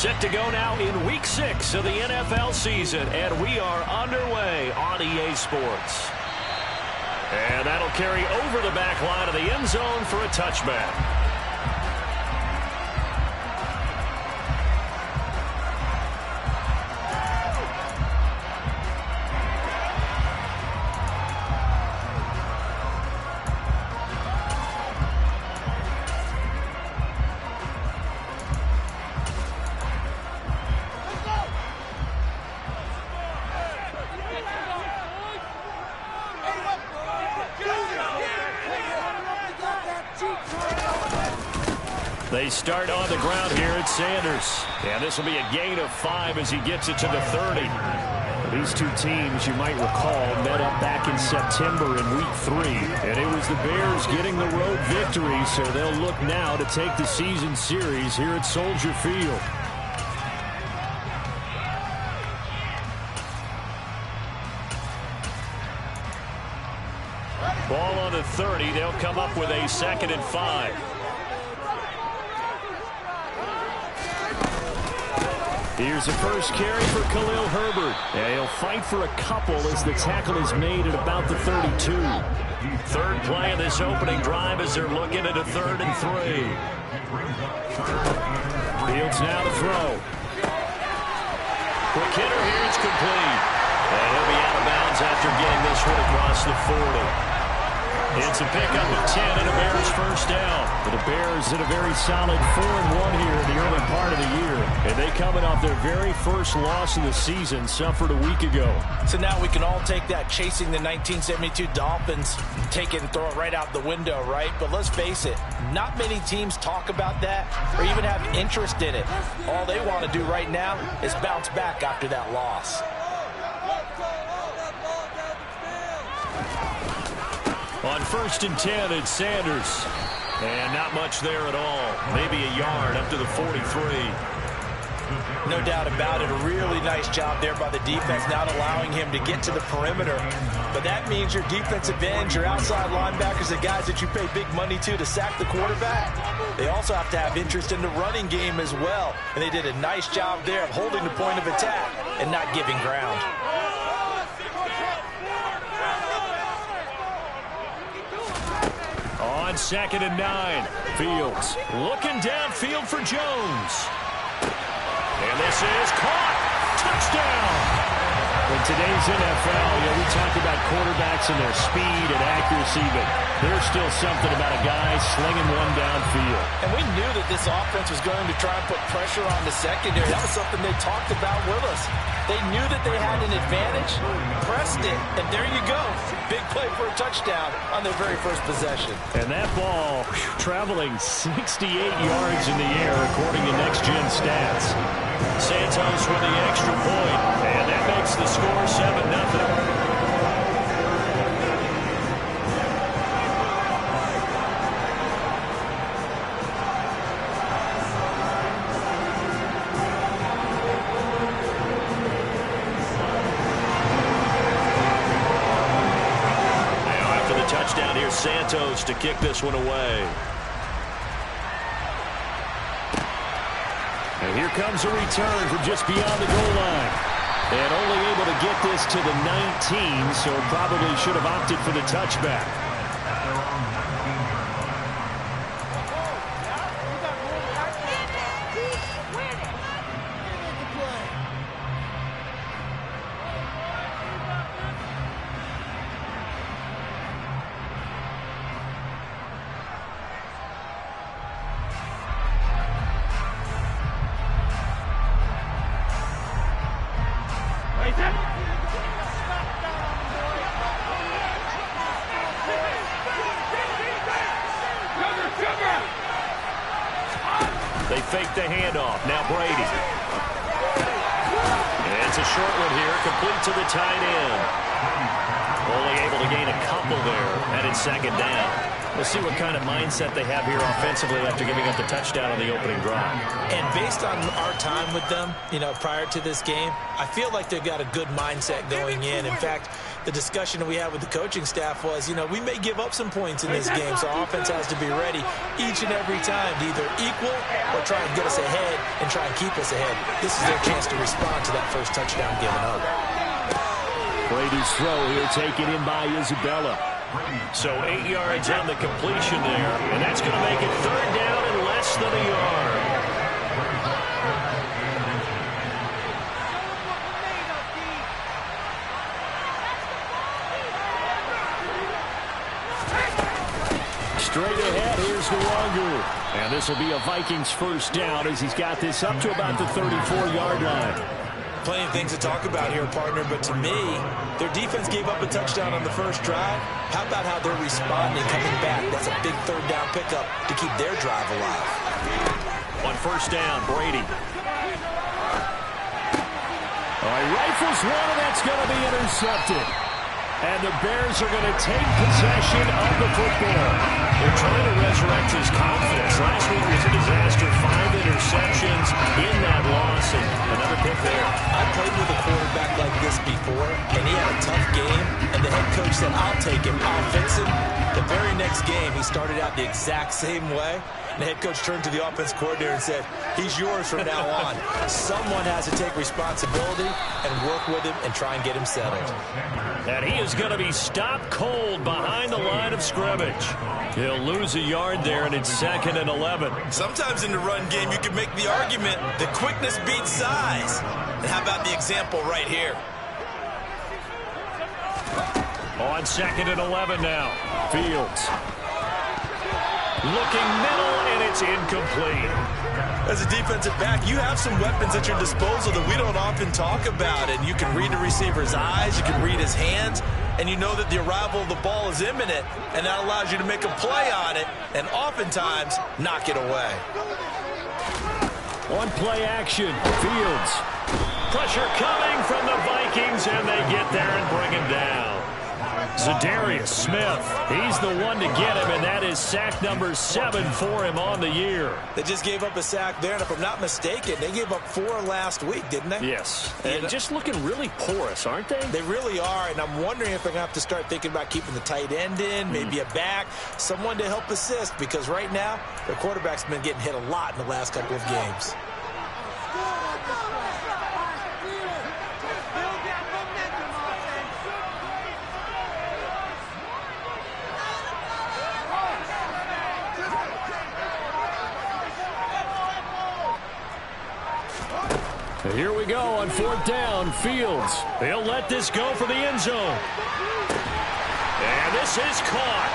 Set to go now in Week 6 of the NFL season, and we are underway on EA Sports. And that'll carry over the back line of the end zone for a touchback. They start on the ground here at Sanders. And this will be a gain of 5 as he gets it to the 30. These two teams, you might recall, met up back in September in Week 3. And it was the Bears getting the road victory, so they'll look now to take the season series here at Soldier Field. Ball on the 30. They'll come up with a 2nd and 5. Here's the first carry for Khalil Herbert. And he'll fight for a couple as the tackle is made at about the 32. Third play of this opening drive as they're looking at a 3rd and 3. Fields now to throw. Quick hitter here, it's complete. And he'll be out of bounds after getting this one across the 40. It's a pickup of 10 and a Bears first down. For the Bears at a very solid 4-1 here in the early part of the year. And they coming off their very first loss of the season, suffered a week ago. So now we can all take that chasing the 1972 Dolphins, take it and throw it right out the window, right? But let's face it, not many teams talk about that or even have interest in it. All they want to do right now is bounce back after that loss. On 1st and 10, it's Sanders. And not much there at all. Maybe a yard up to the 43. No doubt about it. A really nice job there by the defense, not allowing him to get to the perimeter. But that means your defensive ends, your outside linebackers, the guys that you pay big money to sack the quarterback, they also have to have interest in the running game as well. And they did a nice job there of holding the point of attack and not giving ground. On 2nd and 9, Fields looking downfield for Jones. And this is caught. Touchdown. In today's NFL, we talk about quarterbacks and their speed and accuracy, but there's still something about a guy slinging one downfield. And we knew that this offense was going to try and put pressure on the secondary. That was something they talked about with us. They knew that they had an advantage, pressed it, and there you go. Big play for a touchdown on their very first possession. And that ball traveling 68 yards in the air, according to Next Gen Stats. Santos with the extra point, and that makes the score 7-0. Touchdown here, Santos, to kick this one away. And here comes a return from just beyond the goal line. And only able to get this to the 19, so probably should have opted for the touchback. They fake the handoff. Now Brady. And it's a short one here, complete to the tight end. Only able to gain a couple there, and it's 2nd down. We'll see what kind of mindset they have here offensively after giving up the touchdown on the opening drive. And based on our time with them, prior to this game, I feel like they've got a good mindset going in. In fact, the discussion that we had with the coaching staff was, we may give up some points in this game, so our offense has to be ready each and every time to either equal or try and get us ahead and try and keep us ahead. This is their chance to respond to that first touchdown given up. Brady's throw here taken in by Isabella. So 8 yards on the completion there, and that's going to make it third down and less than a yard. Straight ahead, here's Nwangu. And this will be a Vikings first down as he's got this up to about the 34-yard line. Plenty of things to talk about here, partner, but to me, their defense gave up a touchdown on the first drive. How about how they're responding, coming back? That's a big third down pickup to keep their drive alive. On first down, Brady. All right, rifles one, and that's going to be intercepted. And the Bears are going to take possession of the football. They're trying to resurrect his confidence. Last week was a disaster. 5 interceptions in that loss, and another pick there. I played with a quarterback like this before, and he had a tough game, and the head coach said, I'll take him, I'll fix him. The very next game, he started out the exact same way. And the head coach turned to the offense coordinator and said, he's yours from now on. Someone has to take responsibility and work with him and try and get him settled. And he is going to be stopped cold behind the line of scrimmage. He'll lose a yard there, and it's 2nd and 11. Sometimes in the run game, you can make the argument that quickness beats size. And how about the example right here? On 2nd and 11 now. Fields. Looking middle, and it's incomplete. As a defensive back, you have some weapons at your disposal that we don't often talk about. And you can read the receiver's eyes, you can read his hands, and you know that the arrival of the ball is imminent, and that allows you to make a play on it, and oftentimes knock it away. On play action, Fields. Pressure coming from the Vikings, and they get there and bring him down. Za'Darius Smith, he's the one to get him, and that is sack number 7 for him on the year. They just gave up a sack there, and if I'm not mistaken, they gave up 4 last week, didn't they? Yes, and just looking really porous, aren't they? They really are, and I'm wondering if they're going to have to start thinking about keeping the tight end in, maybe a back, someone to help assist, because right now, their quarterback's been getting hit a lot in the last couple of games. Here we go on 4th down. Fields. They'll let this go for the end zone. And this is caught.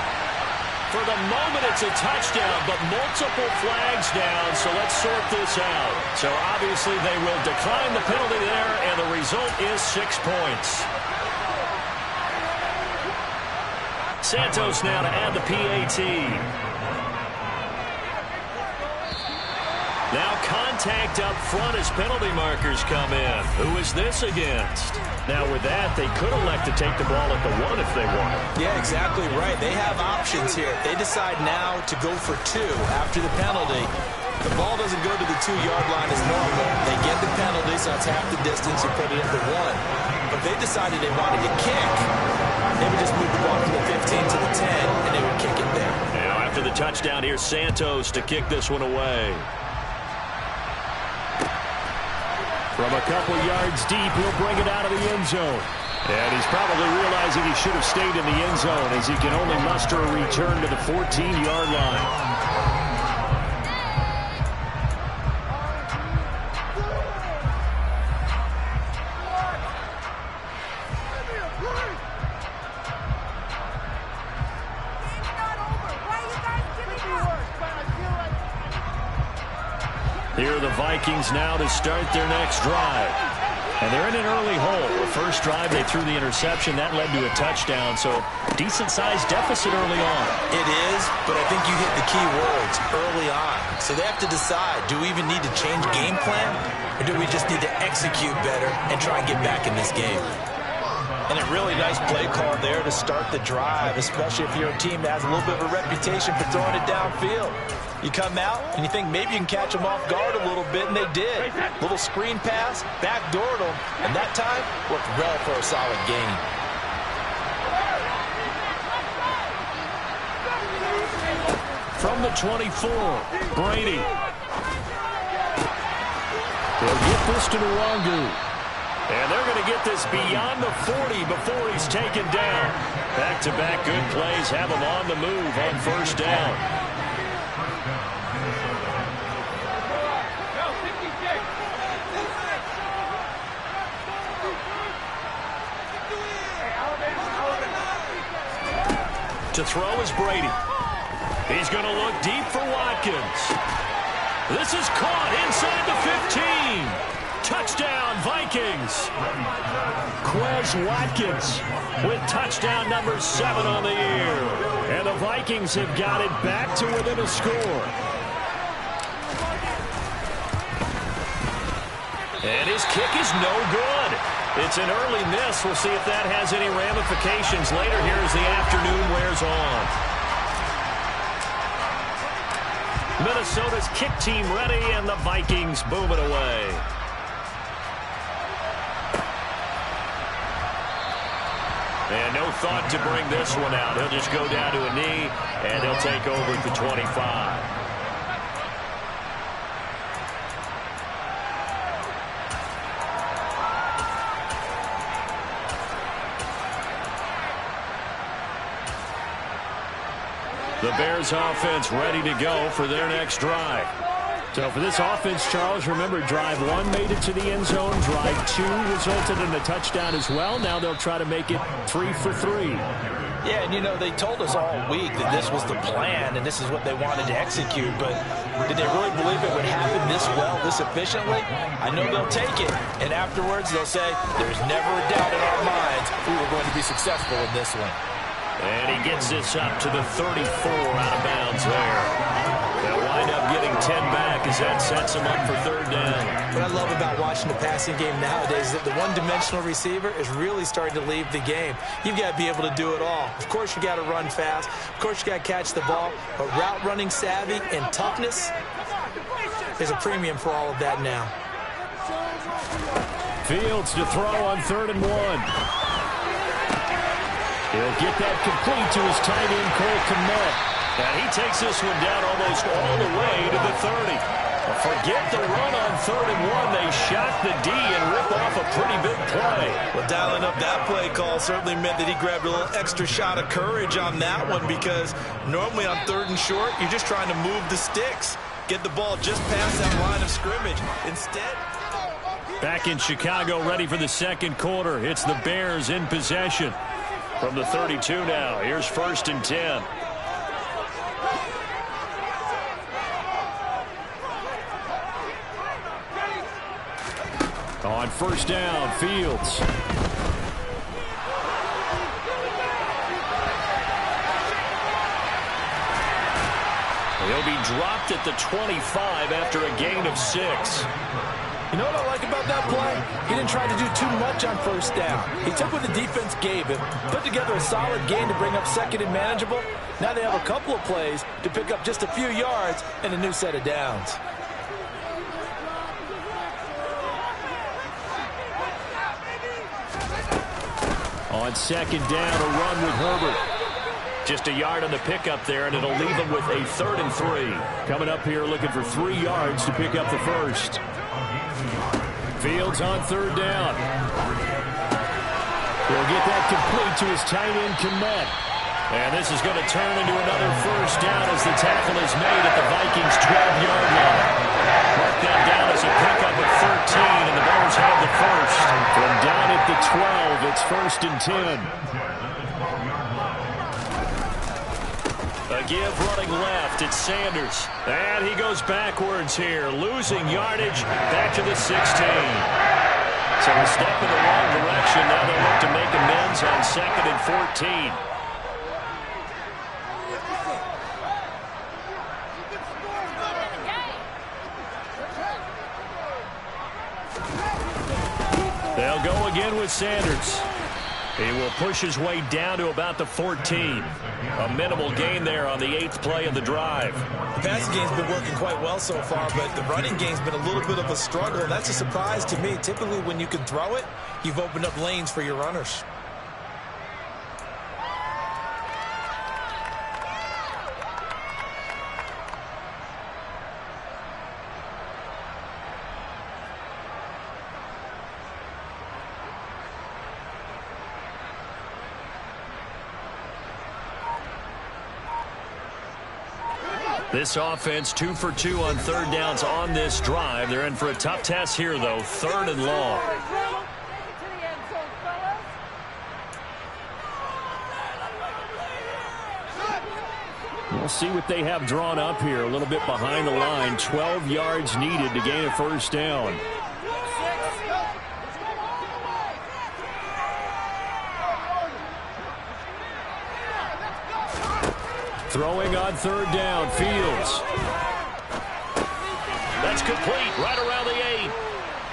For the moment, it's a touchdown, but multiple flags down, so let's sort this out. So obviously they will decline the penalty there, and the result is 6 points. Santos now to add the PAT. Now contact up front as penalty markers come in. Who is this against? Now with that, they could elect to take the ball at the 1 if they want. Yeah, exactly right. They have options here. If they decide now to go for 2 after the penalty, the ball doesn't go to the 2-yard line as normal. They get the penalty, so it's half the distance. You put it at the 1. But if they decided they wanted to kick, they would just move the ball from the 15 to the 10, and they would kick it there. Now after the touchdown, here's Santos to kick this one away. From a couple yards deep, he'll bring it out of the end zone. And he's probably realizing he should have stayed in the end zone as he can only muster a return to the 14-yard line. Here are the Vikings now to start their next drive. And they're in an early hole. The first drive, they threw the interception. That led to a touchdown, so decent-sized deficit early on. It is, but I think you hit the key words, early on. So they have to decide, do we even need to change game plan, or do we just need to execute better and try and get back in this game? And a really nice play call there to start the drive, especially if you're a team that has a little bit of a reputation for throwing it downfield. You come out and you think maybe you can catch them off guard a little bit, and they did. Little screen pass, backdoored them, and that time worked well for a solid gain. From the 24, Brady. They'll get this to Nwangu. And they're going to get this beyond the 40 before he's taken down. Back-to-back good plays have him on the move on first down. To throw is Brady. He's going to look deep for Watkins. This is caught inside the 15. Touchdown, Vikings. Quez Watkins with touchdown number 7 on the year. And the Vikings have got it back to within a score. And his kick is no good. It's an early miss. We'll see if that has any ramifications later here as the afternoon wears on. Minnesota's kick team ready, and the Vikings boom it away. And no thought to bring this one out. He'll just go down to a knee, and he'll take over at the 25. The Bears offense ready to go for their next drive. So for this offense, Charles, remember, drive 1 made it to the end zone. Drive 2 resulted in a touchdown as well. Now they'll try to make it 3 for 3. Yeah, and you know, they told us all week that this was the plan and this is what they wanted to execute, but did they really believe it would happen this well, this efficiently? I know they'll take it, and afterwards they'll say, there's never a doubt in our minds we were going to be successful in this one. And he gets this up to the 34 out of bounds there. They'll wind up getting 10 back as that sets them up for third down. What I love about watching the passing game nowadays is that the one-dimensional receiver is really starting to leave the game. You've got to be able to do it all. Of course, you got to run fast. Of course, you got to catch the ball. But route running savvy and toughness is a premium for all of that now. Fields to throw on 3rd and 1. He'll get that complete to his tight end, Cole Kmet. And he takes this one down almost all the way to the 30. Forget the run on 3rd and 1. They shot the D and rip off a pretty big play. Well, dialing up that play call certainly meant that he grabbed a little extra shot of courage on that one, because normally on 3rd and short, you're just trying to move the sticks, get the ball just past that line of scrimmage. Instead, back in Chicago, ready for the second quarter. It's the Bears in possession. From the 32 now, here's 1st and 10. On first down, Fields. He'll be dropped at the 25 after a gain of 6. You know what I like about that play? He didn't try to do too much on first down. He took what the defense gave him, put together a solid gain to bring up 2nd and manageable. Now they have a couple of plays to pick up just a few yards and a new set of downs. On 2nd down, a run with Herbert. Just a yard on the pickup there, and it'll leave him with a 3rd and 3. Coming up here looking for 3 yards to pick up the first. Fields on 3rd down. He'll get that complete to his tight end, Kmet. And this is going to turn into another first down as the tackle is made at the Vikings' 12-yard line. Mark that down as a pickup at 13, and the Bears have the first. From down at the 12, it's 1st and 10. A give running left, it's Sanders. And he goes backwards here, losing yardage back to the 16. So a step in the wrong direction. Now they look to make amends on 2nd and 14. They'll go again with Sanders. He will push his way down to about the 14. A minimal gain there on the 8th play of the drive. The passing game's been working quite well so far, but the running game's been a little bit of a struggle, and that's a surprise to me. Typically, when you can throw it, you've opened up lanes for your runners. This offense 2 for 2 on third downs on this drive. They're in for a tough test here, though. 3rd and long. We'll see what they have drawn up here. A little bit behind the line. 12 yards needed to gain a first down. Throwing on third down, Fields. That's complete right around the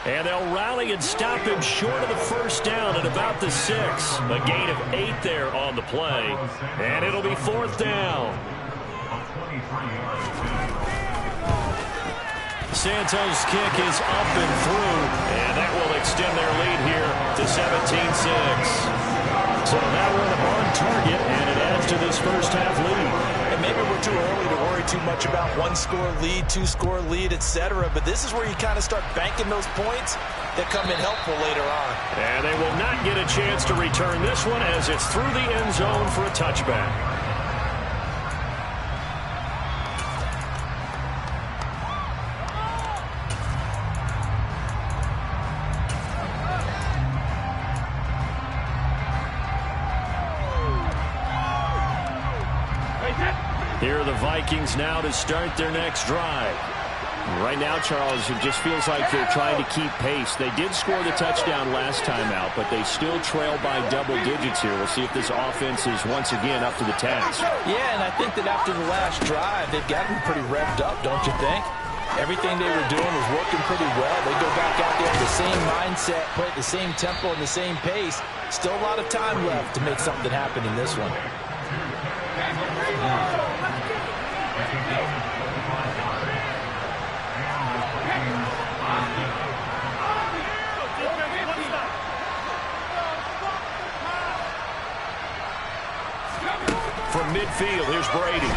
8. And they'll rally and stop him short of the first down at about the 6. A gain of 8 there on the play. And it'll be 4th down. Santos' kick is up and through. And that will extend their lead here to 17-6. So now we're on target, and it adds to this first half lead. And maybe we're too early to worry too much about 1-score lead, 2-score lead, etc. But this is where you kind of start banking those points that come in helpful later on. And they will not get a chance to return this one as it's through the end zone for a touchback. Here are the Vikings now to start their next drive. Right now, Charles, it just feels like they're trying to keep pace. They did score the touchdown last time out, but they still trail by double digits here. We'll see if this offense is once again up to the task. Yeah, and I think that after the last drive, they've gotten pretty revved up, don't you think? Everything they were doing was working pretty well. They go back out there with the same mindset, play at the same tempo and the same pace. Still a lot of time left to make something happen in this one. From midfield, here's Brady.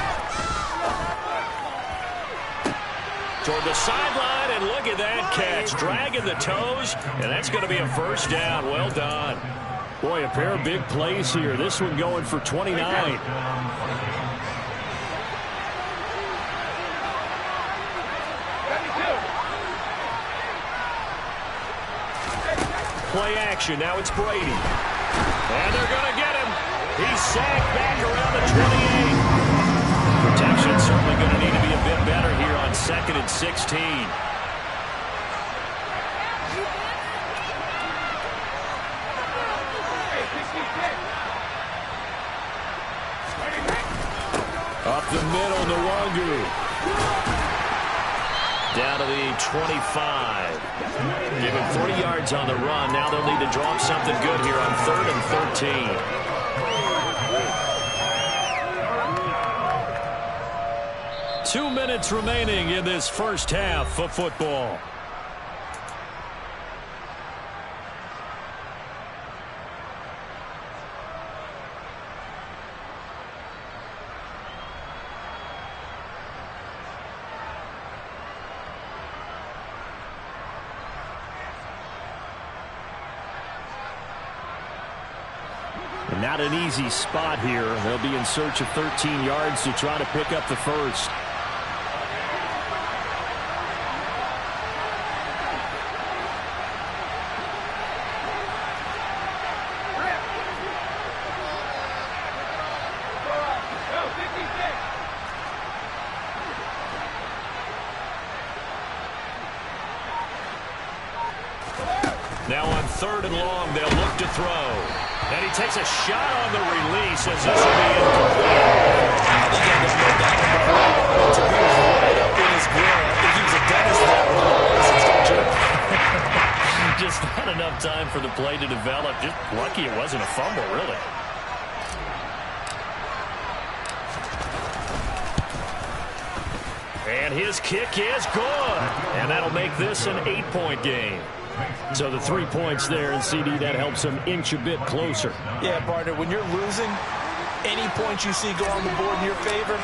Toward the sideline, and look at that catch. Dragging the toes, and that's going to be a first down. Well done. Boy, a pair of big plays here. This one going for 29. Play action. Now it's Brady. And they're going to get him. He's sacked back around the 28. Protection certainly going to need to be a bit better here on 2nd and 16. Up the middle, Nwangu. Down to the 25. Give him 40 yards on the run. Now they'll need to draw up something good here on 3rd and 13. 2 minutes remaining in this first half of football. And not an easy spot here. They'll be in search of 13 yards to try to pick up the first. Now on 3rd and long, they'll look to throw. And he takes a shot on the release as this will be incomplete. I think I just made that one before. To me, was right up in his grill. I think he was a dentist that one. Don't you? Just not enough time for the play to develop. Just lucky it wasn't a fumble, really. And his kick is good. And that'll make this an 8-point game. So the 3 points there, and CD, that helps them inch a bit closer. Yeah, partner, when you're losing, any points you see go on the board in your favor,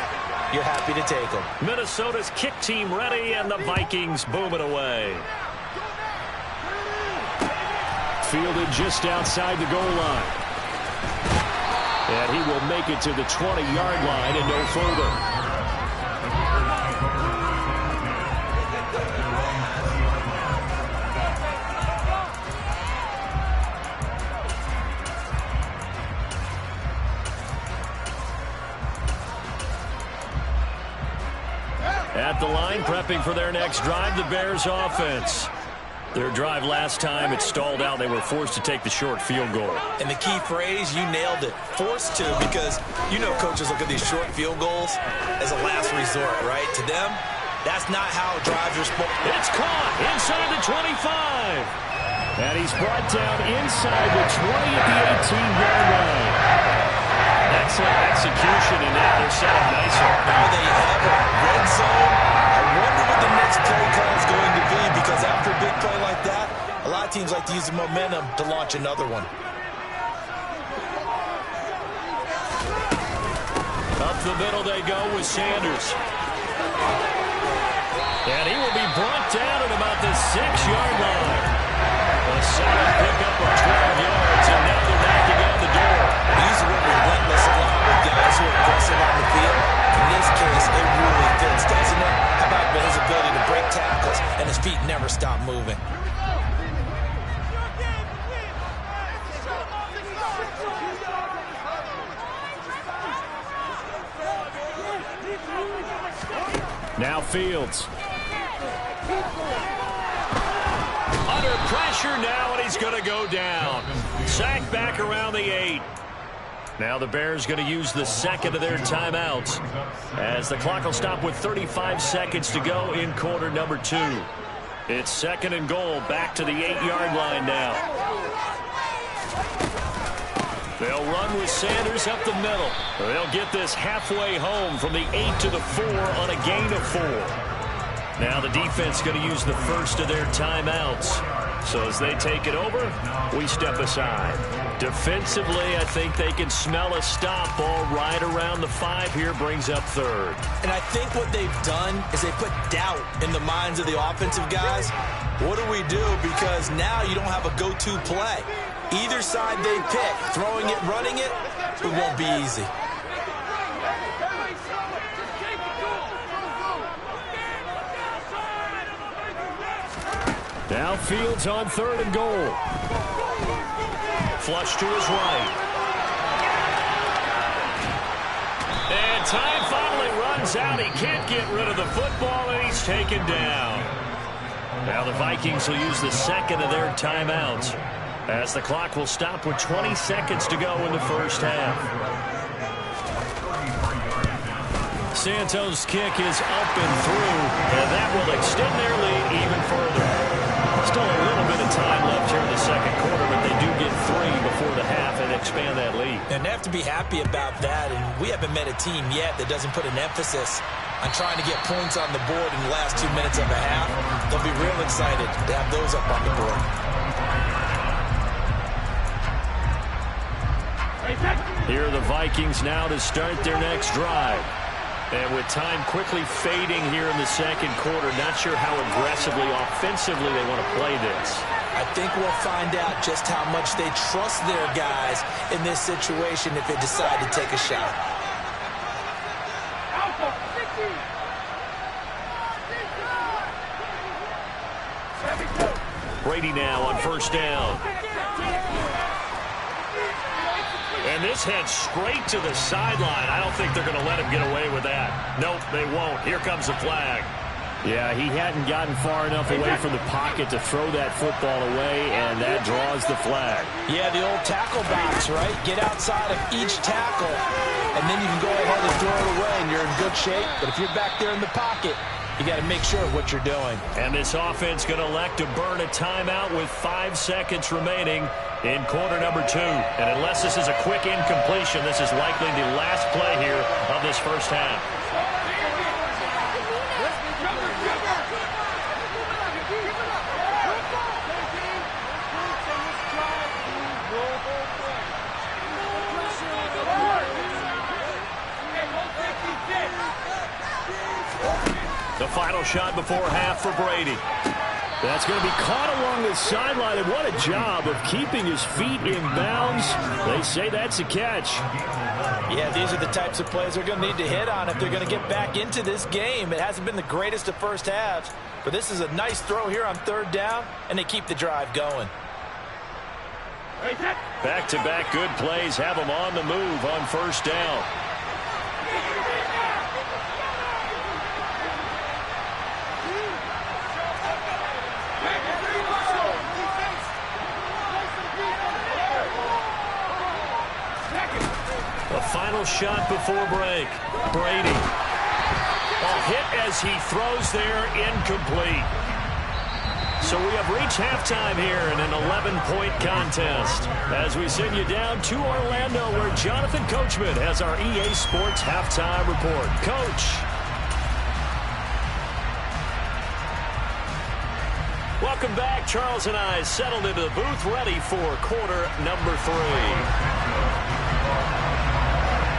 you're happy to take them. Minnesota's kick team ready, and the Vikings boom it away. Fielded just outside the goal line. And he will make it to the 20-yard line and no further. At the line, prepping for their next drive, the Bears offense. Their drive last time, it stalled out. They were forced to take the short field goal. And the key phrase, you nailed it. Forced to, because you know coaches look at these short field goals as a last resort, right? To them, that's not how drives are supposed to. It's caught inside the 25. And he's brought down inside the 20 at the 18-yard line. Excellent execution, and now they're set up nicer. Now they have a red zone. I wonder what the next play call is going to be, because after a big play like that, a lot of teams like to use the momentum to launch another one. Up the middle they go with Sanders. And he will be brought down at about the 6-yard line. A solid pickup of 12 yards, and now they're knocking on the door. He's relentless a lot with guys who are aggressive on the field. In this case, it really fits, doesn't it? How about his ability to break tackles and his feet never stop moving? Now Fields. Under pressure now, and he's going to go down. Sacked back around the 8. Now the Bears going to use the second of their timeouts, as the clock will stop with 35 seconds to go in quarter number 2. It's second and goal, back to the 8-yard line now. They'll run with Sanders up the middle. They'll get this halfway home from the 8 to the 4 on a gain of 4. Now the defense going to use the first of their timeouts. So as they take it over, we step aside. Defensively, I think they can smell a stop. Ball right around the 5 here, brings up third. And I think what they've done is they put doubt in the minds of the offensive guys. What do we do? Because now you don't have a go-to play. Either side they pick, throwing it, running it, it won't be easy. Now Fields on third and goal. Flush to his right. And time finally runs out. He can't get rid of the football, and he's taken down. Now the Vikings will use the second of their timeouts, as the clock will stop with 20 seconds to go in the first half. Santos' kick is up and through, and that will extend their lead even further. Still a little bit of time left here in the second quarter, but they do get 3 before the half and expand that lead. And they have to be happy about that, and we haven't met a team yet that doesn't put an emphasis on trying to get points on the board in the last 2 minutes of a half. They'll be real excited to have those up on the board. Here are the Vikings now to start their next drive. And with time quickly fading here in the second quarter, not sure how aggressively, offensively they want to play this. I think we'll find out just how much they trust their guys in this situation if they decide to take a shot. Brady now on first down. And this heads straight to the sideline. I don't think they're going to let him get away with that. Nope, they won't. Here comes the flag. Yeah, he hadn't gotten far enough away from the pocket to throw that football away, and that draws the flag. Yeah, the old tackle box, right? Get outside of each tackle, and then you can go ahead and throw it away, and you're in good shape. But if you're back there in the pocket, You got to make sure of what you're doing. And this offense going to elect to burn a timeout with 5 seconds remaining in quarter number 2. And unless this is a quick incompletion, this is likely the last play here of this first half. The final shot before half for Brady. That's going to be caught along the sideline, and what a job of keeping his feet in bounds. They say that's a catch. Yeah, these are the types of plays they're going to need to hit on if they're going to get back into this game. It hasn't been the greatest of first halves, but this is a nice throw here on third down, and they keep the drive going. Back-to-back good plays have them on the move on first down. The final shot before break. Brady. A hit as he throws there, incomplete. So we have reached halftime here in an 11-point contest. As we send you down to Orlando, where Jonathan Coachman has our EA Sports halftime report. Coach. Welcome back. Charles and I settled into the booth, ready for quarter number 3.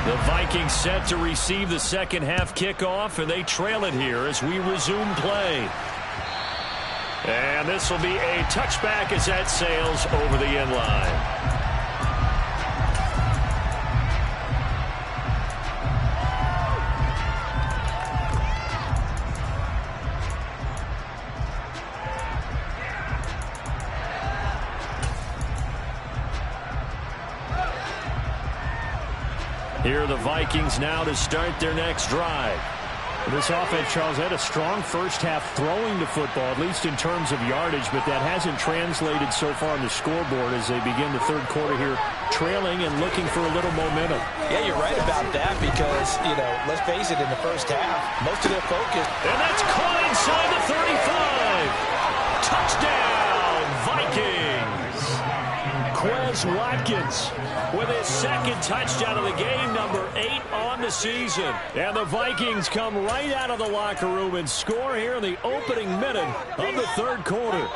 The Vikings set to receive the second half kickoff, and they trail it here as we resume play. And this will be a touchback as that sails over the end line. Here are the Vikings now to start their next drive. This offense, Charles, had a strong first half throwing the football, at least in terms of yardage, but that hasn't translated so far on the scoreboard as they begin the third quarter here, trailing and looking for a little momentum. Yeah, you're right about that because, let's face it, in the first half, most of their focus. And that's caught inside the 35. Touchdown, Vikings. Quez Watkins with his second touchdown of the game, number 8 on the season. And the Vikings come right out of the locker room and score here in the opening minute of the third quarter.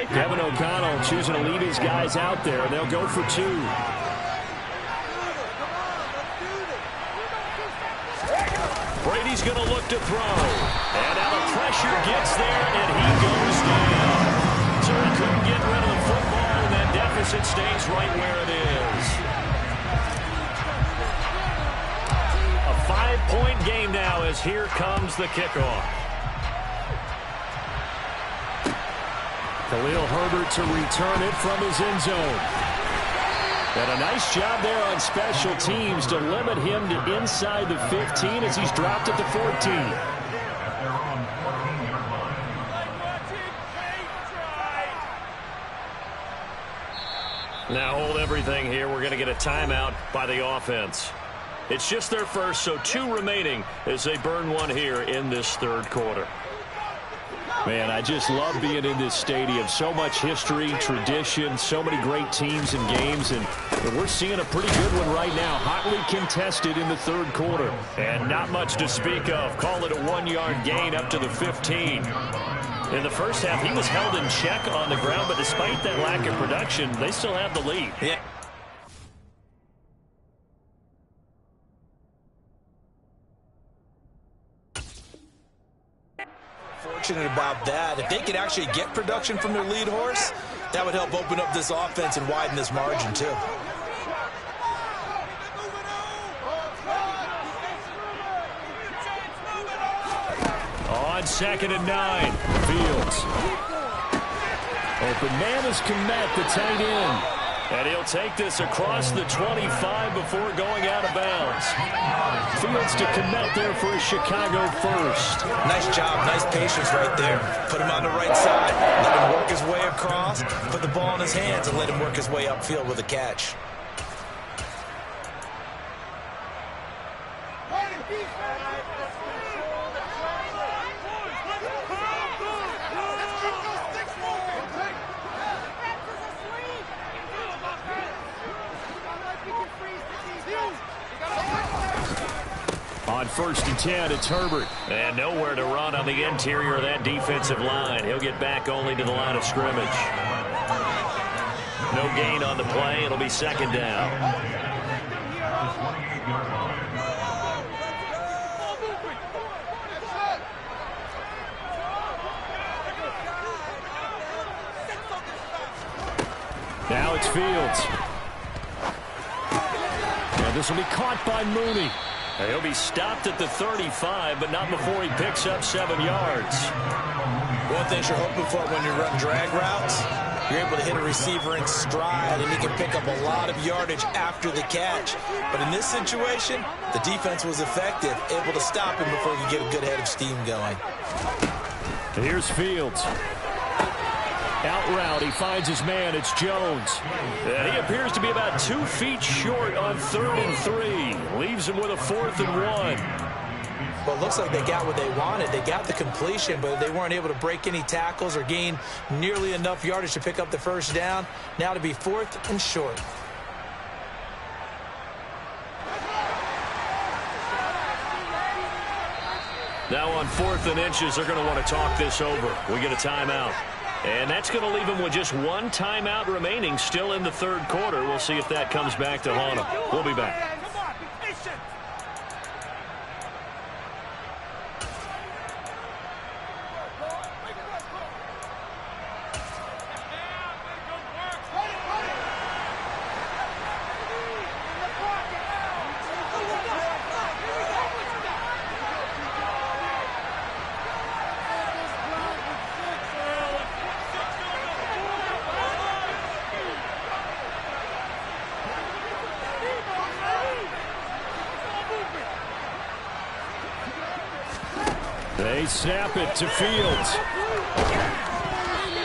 Kevin O'Connell choosing to lead his guys out there, and they'll go for 2. Brady's going to look to throw. And now the pressure gets there, and he goes down. So he couldn't get rid of the football, and that deficit stays right where it is. A 5-point game now as here comes the kickoff. Khalil Herbert to return it from his end zone. And a nice job there on special teams to limit him to inside the 15 as he's dropped at the 14. Now hold everything here. We're going to get a timeout by the offense. It's just their first, so 2 remaining as they burn one here in this third quarter. Man, I just love being in this stadium. So much history, tradition, so many great teams and games, and we're seeing a pretty good one right now. Hotly contested in the third quarter. And not much to speak of. Call it a 1-yard gain up to the 15. In the first half, he was held in check on the ground, but despite that lack of production, they still have the lead. Yeah. Fortunate about that. If they could actually get production from their lead horse, that would help open up this offense and widen this margin too. On 2nd and 9, Fields. Open man is Kmet, the tight end. And he'll take this across the 25 before going out of bounds. Fields to Kmet there for a Chicago first. Nice job, nice patience right there. Put him on the right side, let him work his way across, put the ball in his hands, and let him work his way upfield with a catch. on 1st and 10. It's Herbert. And nowhere to run on the interior of that defensive line. He'll get back only to the line of scrimmage. No gain on the play. It'll be 2nd down. Now it's Fields. And this will be caught by Mooney. He'll be stopped at the 35, but not before he picks up 7 yards. One thing you're hoping for when you run drag routes, you're able to hit a receiver in stride, and he can pick up a lot of yardage after the catch. But in this situation, the defense was effective, able to stop him before he could get a good head of steam going. Here's Fields. Out route, he finds his man. It's Jones. And he appears to be about 2 feet short on 3rd and 3. Leaves him with a 4th and 1. Well, it looks like they got what they wanted. They got the completion, but they weren't able to break any tackles or gain nearly enough yardage to pick up the 1st down. Now to be 4th and short. Now on 4th and inches, they're going to want to talk this over. We get a timeout. And that's going to leave him with just 1 timeout remaining still in the 3rd quarter. We'll see if that comes back to haunt him. We'll be back. They snap it to Fields.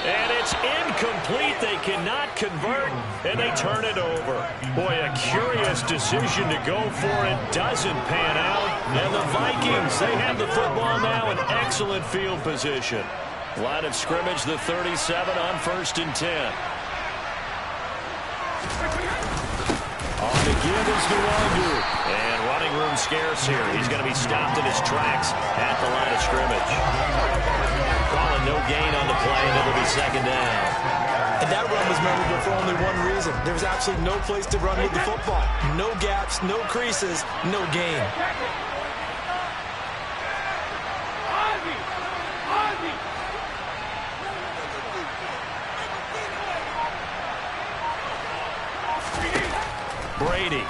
And it's incomplete. They cannot convert, and they turn it over. Boy, a curious decision to go for it. Doesn't pan out. And the Vikings, they have the football now in excellent field position. Line of scrimmage, the 37 on 1st and 10. On the give is Nwangu. And running room scarce here. He's going to be stopped in his tracks at the line of scrimmage. Calling no gain on the play, and it'll be 2nd down. And that run was memorable for only one reason. There was absolutely no place to run with the football. No gaps, no creases, no gain. Brady.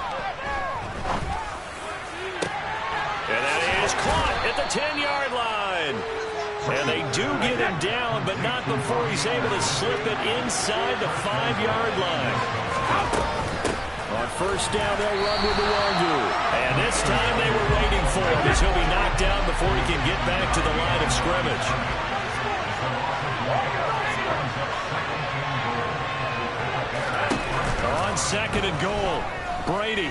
And that is caught at the 10-yard line. And they do get him down, but not before he's able to slip it inside the 5-yard line. On 1st down, they'll run with Nwangu. And this time they were waiting for him as he'll be knocked down before he can get back to the line of scrimmage. On 2nd and goal, Brady.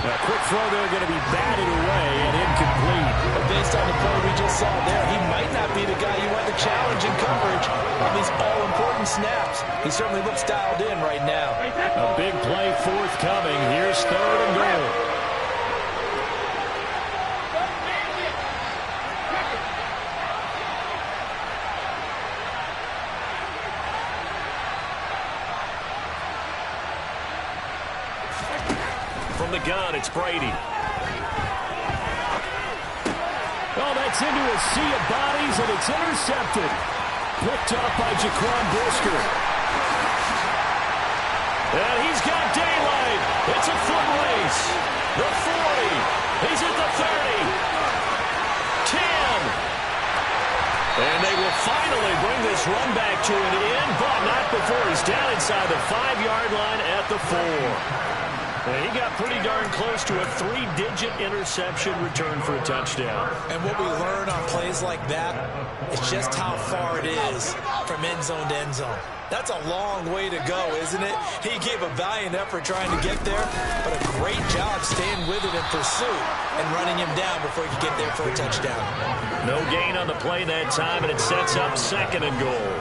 A quick throw there, going to be batted away and incomplete. But based on the play we just saw there, he might not be the guy you want to challenge in coverage on these all-important snaps. He certainly looks dialed in right now. A big play forthcoming. Here's 3rd and goal. From the gun, it's Brady. Oh, that's into a sea of bodies, and it's intercepted. Picked up by Jaquan Brisker. And he's got daylight. It's a foot race. The 40. He's at the 30. 10. And they will finally bring this run back to an end, but not before he's down inside the 5-yard line at the 4. And he got pretty darn close to a 3-digit interception return for a touchdown. And what we learn on plays like that is just how far it is from end zone to end zone. That's a long way to go, isn't it? He gave a valiant effort trying to get there, but a great job staying with it in pursuit and running him down before he could get there for a touchdown. No gain on the play that time, and it sets up 2nd and goal.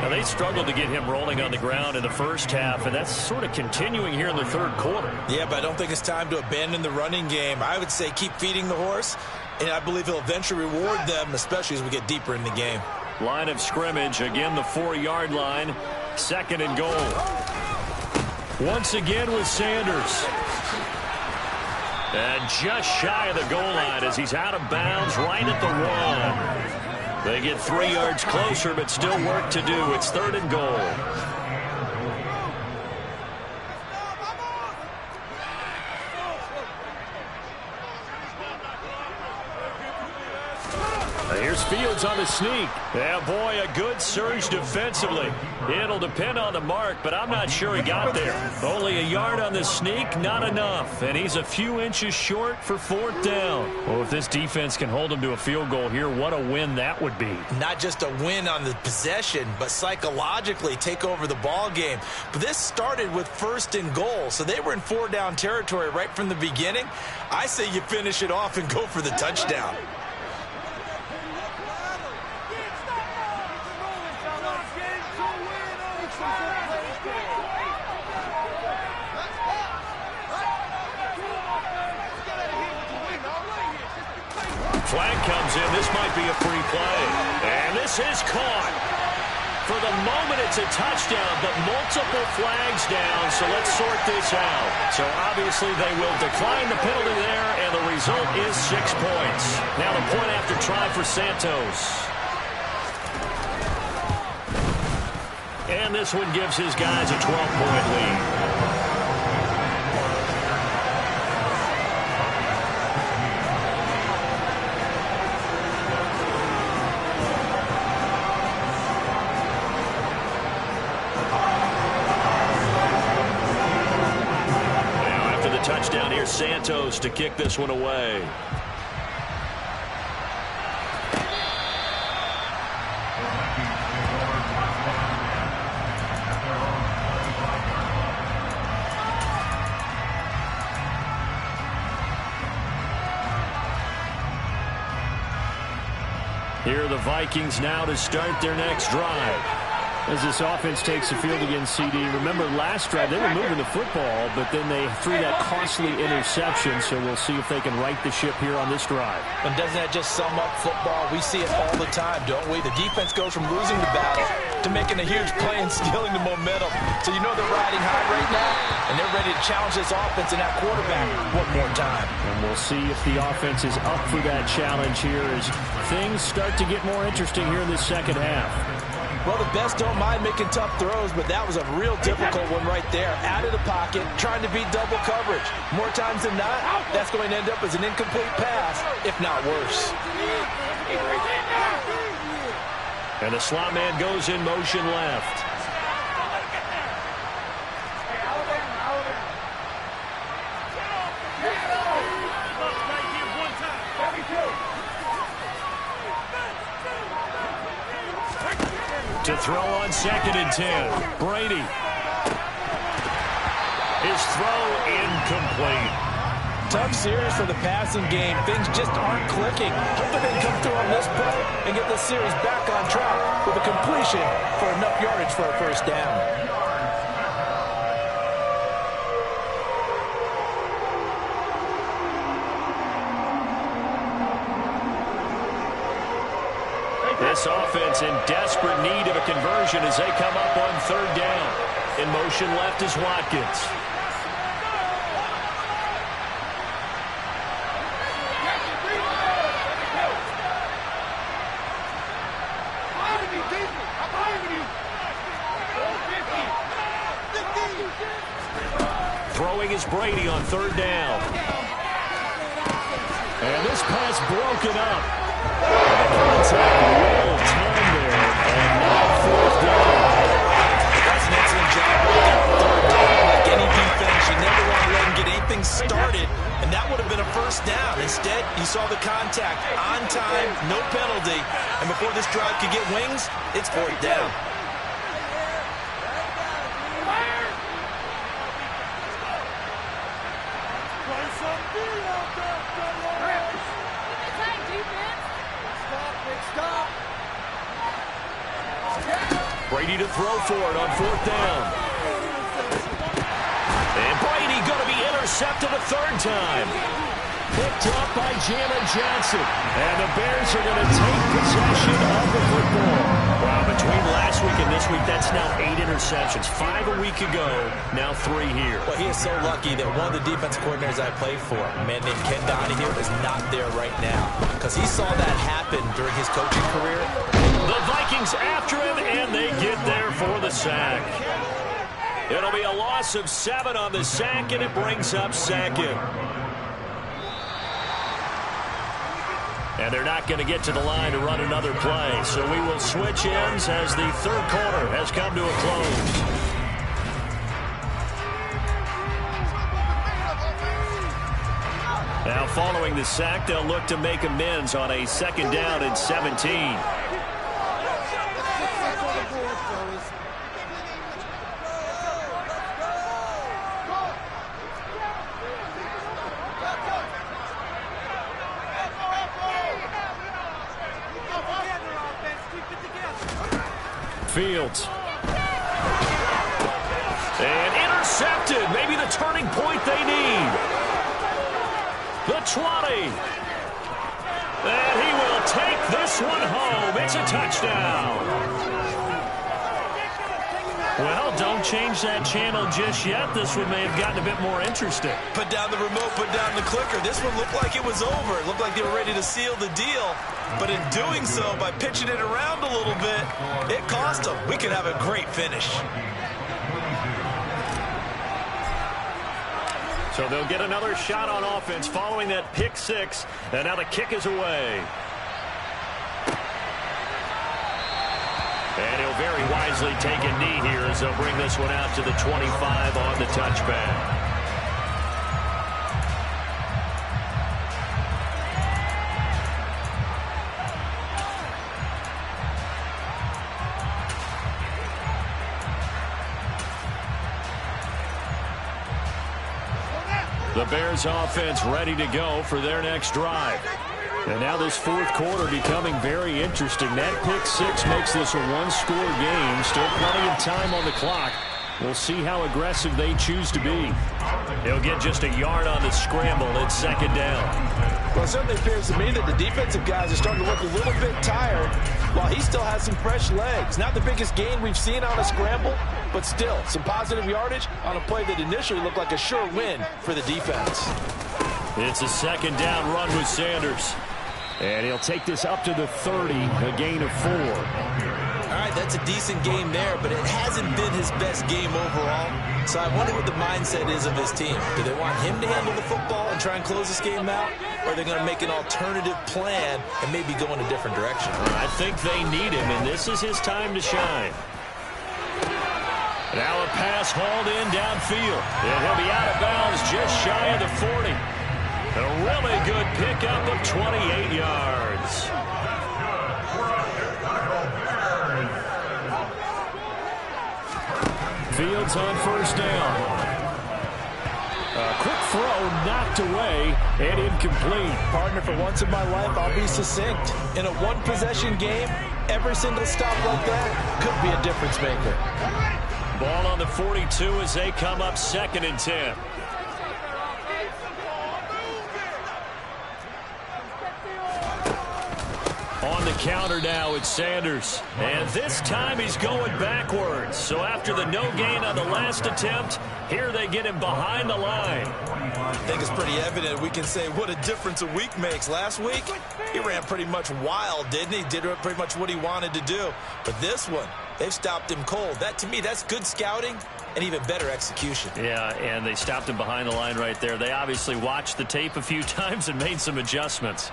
Now, they struggled to get him rolling on the ground in the first half, and that's sort of continuing here in the third quarter. Yeah, but I don't think it's time to abandon the running game. I would say keep feeding the horse, and I believe he'll eventually reward them, especially as we get deeper in the game. Line of scrimmage, again the 4-yard line, 2nd and goal. Once again with Sanders. And just shy of the goal line as he's out of bounds right at the 1. They get 3 yards closer, but still work to do. It's 3rd and goal. Here's Fields on the sneak. Yeah, boy, a good surge defensively. It'll depend on the mark, but I'm not sure he got there. Only a yard on the sneak, not enough. And he's a few inches short for 4th down. Well, if this defense can hold him to a field goal here, what a win that would be. Not just a win on the possession, but psychologically take over the ball game. But this started with 1st and goal, so they were in 4-down territory right from the beginning. I say you finish it off and go for the touchdown. Flag comes in. This might be a free play. And this is caught. For the moment, it's a touchdown, but multiple flags down, so let's sort this out. So obviously they will decline the penalty there, and the result is 6 points. Now the point after try for Santos. And this one gives his guys a 12-point lead. Touchdown here, Santos to kick this one away. Here are the Vikings now to start their next drive. As this offense takes the field against CD, remember last drive they were moving the football, but then they threw that costly interception, so we'll see if they can right the ship here on this drive. And doesn't that just sum up football? We see it all the time, don't we? The defense goes from losing the battle to making a huge play and stealing the momentum. So you know they're riding high right now, and they're ready to challenge this offense and that quarterback one more time. And we'll see if the offense is up for that challenge here as things start to get more interesting here in this second half. Well, the best don't mind making tough throws, but that was a real difficult one right there. Out of the pocket, trying to beat double coverage. More times than not, that's going to end up as an incomplete pass, if not worse. And the slot man goes in motion left. To throw on 2nd and 10. Brady. His throw incomplete. Tough series for the passing game. Things just aren't clicking. Hopefully they can come through on this play and get this series back on track with a completion for enough yardage for a 1st down. This offense in desperate need of a conversion as they come up on 3rd down. In motion left is Watkins. Throwing is Brady on 3rd down. And this pass broken up. Contact well timed there, and now 4th down. That's an excellent job right there on 3rd down. Like any defense, you never want to let them get anything started, and that would have been a 1st down. Instead, you saw the contact on time, no penalty, and before this drive could get wings, it's 4th down. Brady to throw for it on 4th down. And Brady going to be intercepted a 3rd time. Picked up by Jalen Johnson. And the Bears are going to take possession of the football. Well, between last week and this week, that's now 8 interceptions. 5 a week ago, now 3 here. Well, he is so lucky that one of the defensive coordinators I played for, a man named Ken Donahue, is not there right now. Because he saw that happen during his coaching career. The Vikings after him, and they get there for the sack. It'll be a loss of 7 on the sack, and it brings up 2nd. And they're not going to get to the line to run another play. So we will switch ends as the 3rd quarter has come to a close. Now following the sack, they'll look to make amends on a 2nd down and 17. Fields. And intercepted. Maybe the turning point they need. The 20. And he will take this one home. It's a touchdown. Well, don't change that channel just yet. This one may have gotten a bit more interesting. Put down the remote, put down the clicker. This one looked like it was over. It looked like they were ready to seal the deal. But in doing so, by pitching it around a little bit, it cost them. We could have a great finish. So they'll get another shot on offense following that pick 6. And now the kick is away. And he'll very wisely take a knee here as they'll bring this one out to the 25 on the touchback. The Bears offense ready to go for their next drive. And now this 4th quarter becoming very interesting. That pick 6 makes this a 1-score game. Still plenty of time on the clock. We'll see how aggressive they choose to be. He'll get just a yard on the scramble. It's 2nd down. Well, it certainly appears to me that the defensive guys are starting to look a little bit tired while he still has some fresh legs. Not the biggest gain we've seen on a scramble, but still some positive yardage on a play that initially looked like a sure win for the defense. It's a 2nd down run with Sanders. And he'll take this up to the 30, a gain of 4. All right, that's a decent game there, but it hasn't been his best game overall. So I wonder what the mindset is of his team. Do they want him to handle the football and try and close this game out? Or are they going to make an alternative plan and maybe go in a different direction? I think they need him, and this is his time to shine. Now a pass hauled in downfield. And he'll be out of bounds just shy of the 40. A really good pickup of 28 yards. Fields on 1st down. A quick throw knocked away and incomplete. Partner, for once in my life, I'll be succinct. In a 1-possession game, every single stop like that could be a difference maker. Ball on the 42 as they come up 2nd and 10. On the counter now, it's Sanders. And this time he's going backwards. So after the no gain on the last attempt, here they get him behind the line. I think it's pretty evident. We can say what a difference a week makes. Last week, he ran pretty much wild, didn't he? Did pretty much what he wanted to do. But this one, they've stopped him cold. That, to me, that's good scouting and even better execution. Yeah, and they stopped him behind the line right there. They obviously watched the tape a few times and made some adjustments.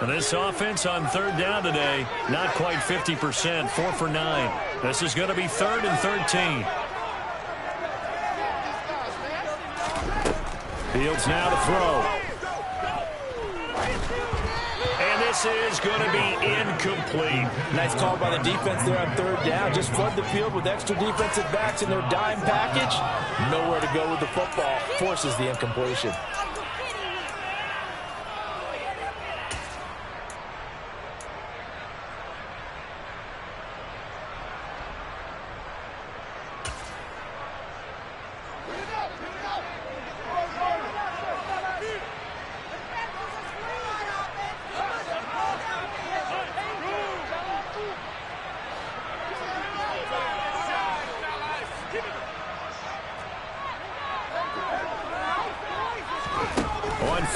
And this offense on 3rd down today, not quite 50%, 4 for 9. This is going to be 3rd and 13. Fields now to throw. And this is going to be incomplete. Nice call by the defense there on 3rd down. Just flood the field with extra defensive backs in their dime package. Nowhere to go with the football. Forces the incompletion.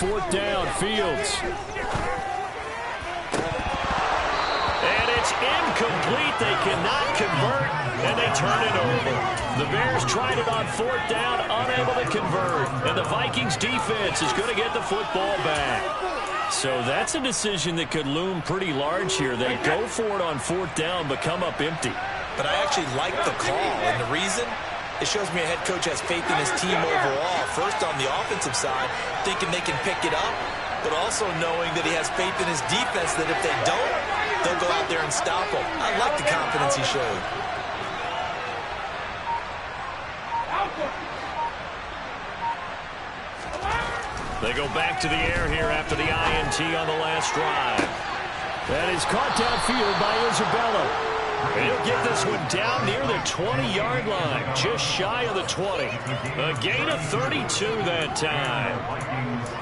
4th down. Fields. And it's incomplete. They cannot convert, and they turn it over. The Bears tried it on 4th down, unable to convert. And the Vikings defense is going to get the football back. So that's a decision that could loom pretty large here. They go for it on 4th down, but come up empty. But I actually like the call, and the reason? It shows me a head coach has faith in his team overall. First on the offensive side, thinking they can pick it up, but also knowing that he has faith in his defense that if they don't, they'll go out there and stop him. I like the confidence he showed. They go back to the air here after the INT on the last drive. That is caught downfield by Isabella. And he'll get this one down near the 20-yard line, just shy of the 20. A gain of 32 that time.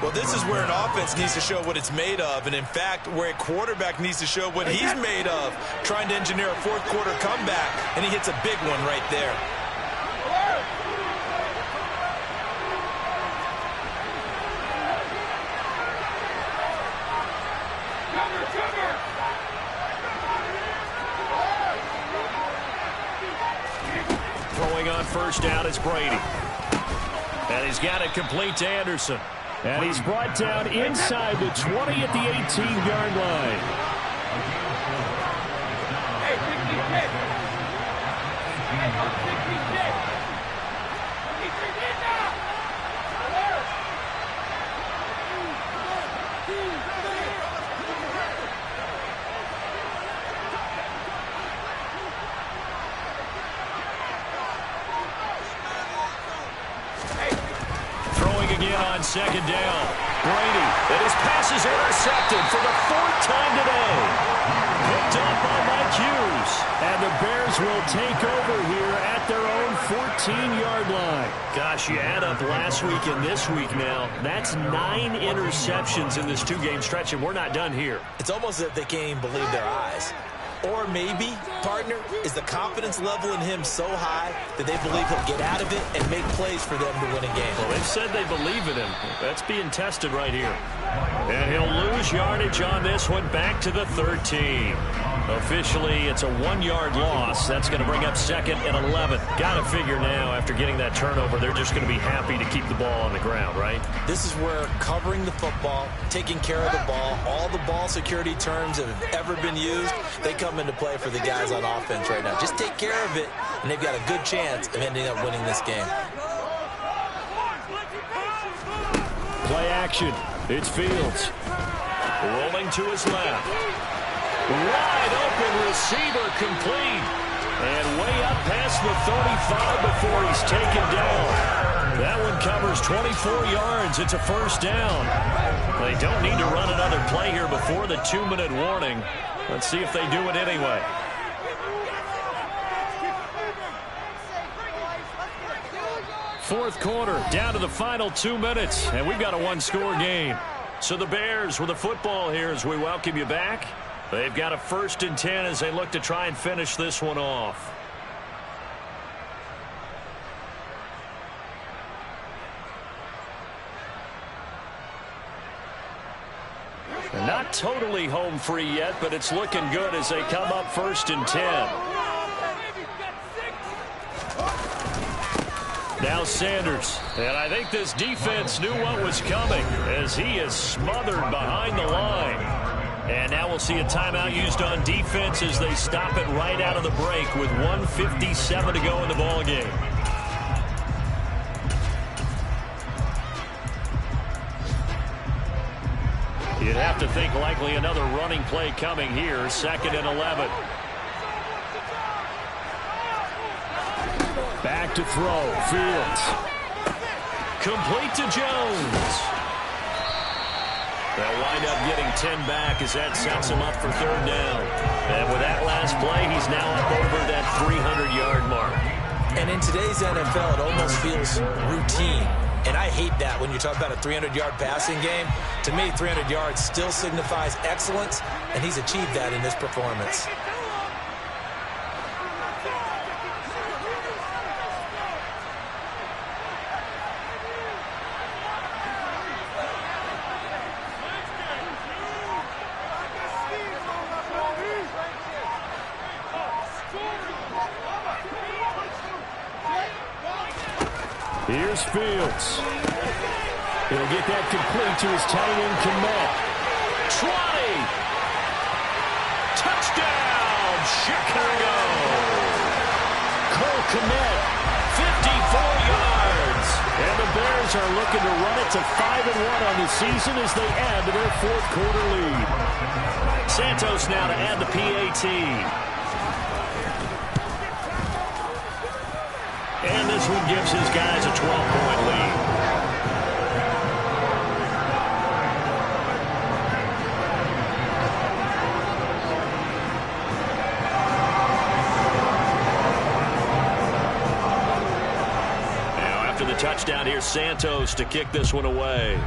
Well, this is where an offense needs to show what it's made of, and in fact, where a quarterback needs to show what he's made of, trying to engineer a fourth-quarter comeback, and he hits a big one right there. Throwing on 1st down is Brady. And he's got it complete to Anderson. And he's brought down inside the 20 at the 18-yard line. On 2nd down, Brady, and his pass is intercepted for the 4th time today. Picked up by Mike Hughes. And the Bears will take over here at their own 14-yard line. Gosh, you add up last week and this week now, that's 9 interceptions in this 2-game stretch, and we're not done here. It's almost as if they can't even believe their eyes. Or maybe, partner, is the confidence level in him so high that they believe he'll get out of it and make plays for them to win a game. Well, they've said they believe in him. That's being tested right here. And he'll lose yardage on this one, back to the 13. Officially, it's a 1-yard loss. That's going to bring up 2nd and 11. Got to figure now, after getting that turnover, they're just going to be happy to keep the ball on the ground, right? This is where covering the football, taking care of the ball, all the ball security terms that have ever been used, they come into play for the guys on offense right now. Just take care of it, and they've got a good chance of ending up winning this game. Play action. It's Fields. Rolling to his left. Wide open receiver complete. And way up past the 35 before he's taken down. That one covers 24 yards. It's a 1st down. They don't need to run another play here before the 2-minute warning. Let's see if they do it anyway. Fourth quarter, down to the final 2 minutes, and we've got a 1-score game. So the Bears with the football here as we welcome you back. They've got a 1st and 10 as they look to try and finish this one off. Not totally home free yet, but it's looking good as they come up 1st and 10. Now Sanders, and I think this defense knew what was coming as he is smothered behind the line. And now we'll see a timeout used on defense as they stop it right out of the break with 1:57 to go in the ball game. You'd have to think likely another running play coming here, 2nd and 11. Back to throw, Fields. Complete to Jones. They'll wind up getting 10 back as that sets him up for 3rd down. And with that last play, he's now up over that 300-yard mark. And in today's NFL, it almost feels routine. And I hate that when you talk about a 300-yard passing game. To me, 300 yards still signifies excellence, and he's achieved that in this performance. Here's Fields. He'll get that complete to his tight end, Kmet. 20. Touchdown, Chicago. Cole Kmet, 54 yards. And the Bears are looking to run it to 5-1 on the season as they add to their fourth quarter lead. Santos now to add the PAT. And this one gives his guys a 12-point lead. Now after the touchdown, here's Santos to kick this one away.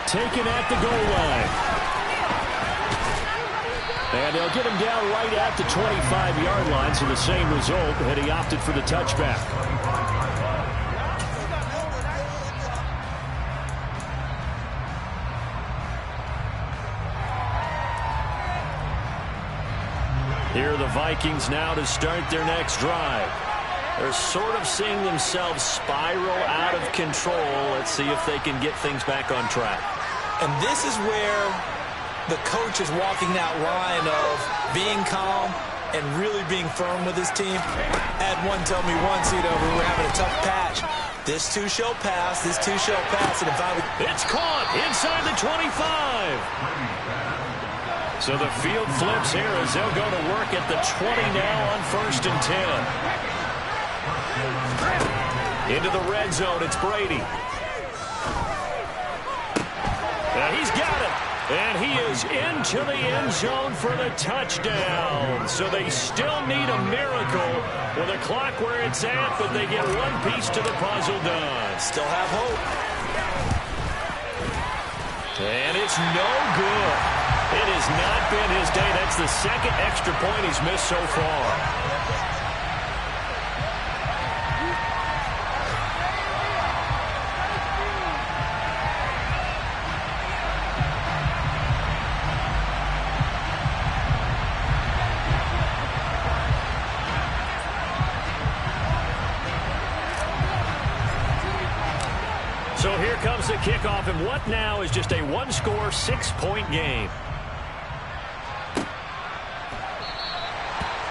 Taken at the goal line. And they'll get him down right at the 25-yard line, so the same result, and he opted for the touchback. Here are the Vikings now to start their next drive. They're sort of seeing themselves spiral out of control. Let's see if they can get things back on track. And this is where the coach is walking that line of being calm and really being firm with his team. I had one tell me once, we were having a tough patch. This too shall pass. This too shall pass. And if I would... It's caught inside the 25. So the field flips here as they'll go to work at the 20 now on 1st and 10. Into the red zone, it's Brady. And he's got it. And he is into the end zone for the touchdown. So they still need a miracle with a clock where it's at, but they get one piece to the puzzle done. Still have hope. And it's no good. It has not been his day. That's the second extra point he's missed so far. So here comes the kickoff, and what now is just a one-score, 6-point game.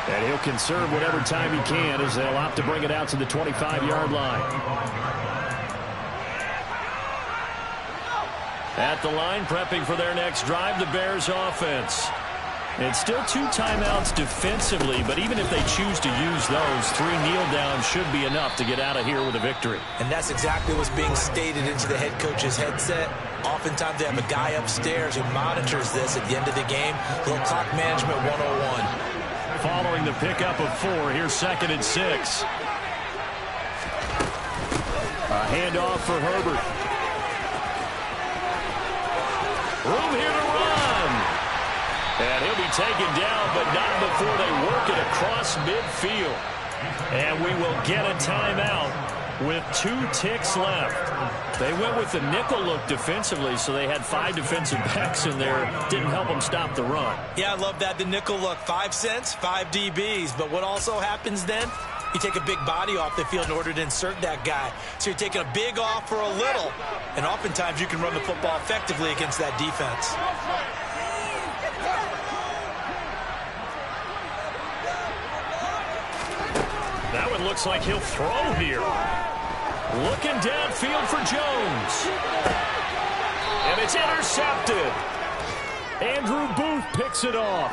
And he'll conserve whatever time he can as they'll opt to bring it out to the 25-yard line. At the line, prepping for their next drive, the Bears offense. It's still 2 timeouts defensively, but even if they choose to use those, 3 kneel downs should be enough to get out of here with a victory. And that's exactly what's being stated into the head coach's headset. Oftentimes they have a guy upstairs who monitors this at the end of the game. A little clock management 101. Following the pickup of 4, here's 2nd and 6. A handoff for Herbert. Room here to run. And he'll be taken down, but not before they work it across midfield. And we will get a timeout with 2 ticks left. They went with the nickel look defensively, so they had 5 defensive backs in there. Didn't help them stop the run. Yeah, I love that, the nickel look. 5 cents, 5 DBs. But what also happens then? You take a big body off the field in order to insert that guy. So you're taking a big off for a little. And oftentimes you can run the football effectively against that defense. That one looks like he'll throw here. Looking downfield for Jones. And it's intercepted. Andrew Booth picks it off.